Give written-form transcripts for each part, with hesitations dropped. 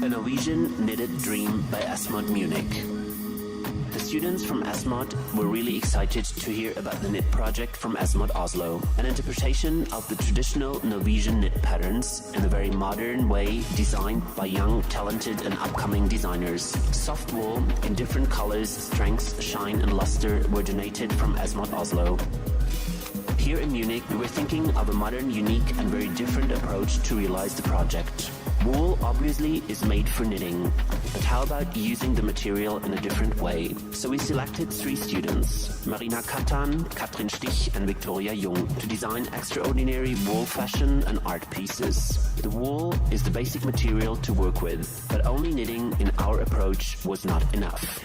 A Norwegian Knitted Dream by ESMOD Munich. The students from ESMOD were really excited to hear about the knit project from ESMOD Oslo, an interpretation of the traditional Norwegian knit patterns in a very modern way designed by young, talented and upcoming designers. Soft wool in different colors, strengths, shine and luster were donated from ESMOD Oslo. Here in Munich, we were thinking of a modern, unique and very different approach to realize the project. Wool obviously is made for knitting, but how about using the material in a different way? So we selected 3 students, Marina, Kathan, Kathrin, Stich and Jung, to design extraordinary wool fashion and art pieces. The wool is the basic material to work with, but only knitting in our approach was not enough.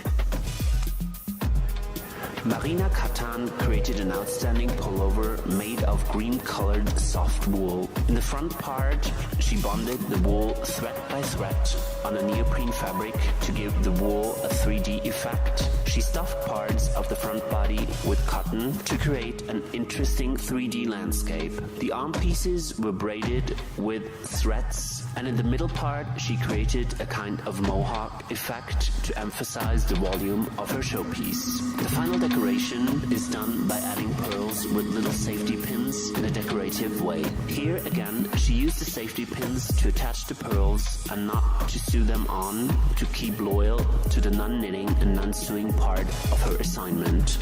Marina Kathan created an outstanding pullover made of green-colored soft wool. In the front part, she bonded the wool thread by thread on a neoprene fabric to give the wool a 3D effect. She stuffed parts of the front body with cotton to create an interesting 3D landscape. The arm pieces were braided with threads, and in the middle part she created a kind of mohawk effect to emphasize the volume of her showpiece. The final decoration is done by adding pearls with little safety pins in a decorative way. Here again, she used the safety pins to attach the pearls and not to sew them on, to keep loyal to the non-knitting and non-sewing part of her assignment.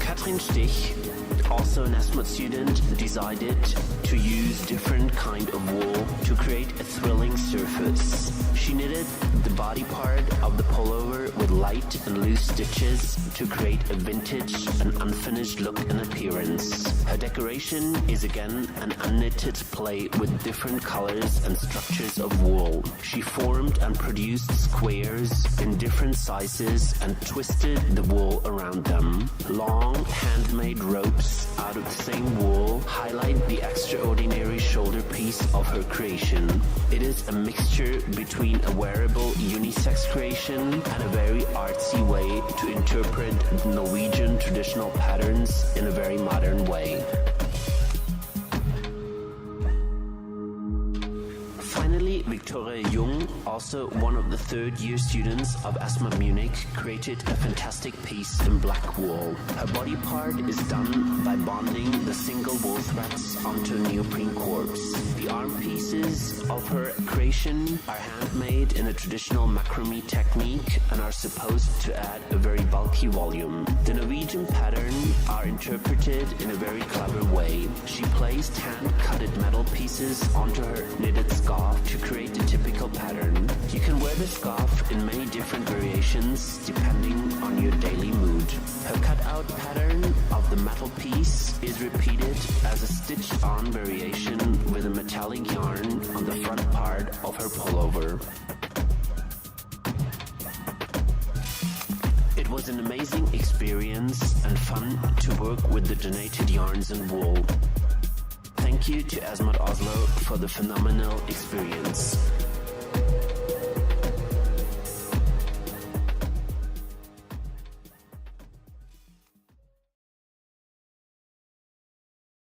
Kathrin Stich, also an ESMOD student, decided to use different kind of wool to create a thrilling surface. She knitted the body part of the pullover with light and loose stitches to create a vintage and unfinished look and appearance. Her decoration is again an unknitted play with different colors and structures of wool. She formed and produced squares in different sizes and twisted the wool around them. Long handmade ropes out of the same wool highlight the extraordinary shoulder piece of her creation. It is a mixture between a wearable unisex creation and a very artsy way to interpret Norwegian traditional patterns in a very modern way. Finally, Jung, also one of the 3rd-year students of ESMOD Munich, created a fantastic piece in black wool. Her body part is done by bonding the single wool threads onto a neoprene corpse. The arm pieces of her creation are handmade in a traditional macrame technique and are supposed to add a very bulky volume. The Norwegian pattern are interpreted in a very clever way. She placed hand-cutted metal pieces onto her knitted scarf to create a typical pattern. You can wear the scarf in many different variations depending on your daily mood. Her cutout pattern of the metal piece is repeated as a stitched-on variation with a metallic yarn on the front part of her pullover. It was an amazing experience and fun to work with the donated yarns and wool. Thank you to ESMOD Oslo for the phenomenal experience.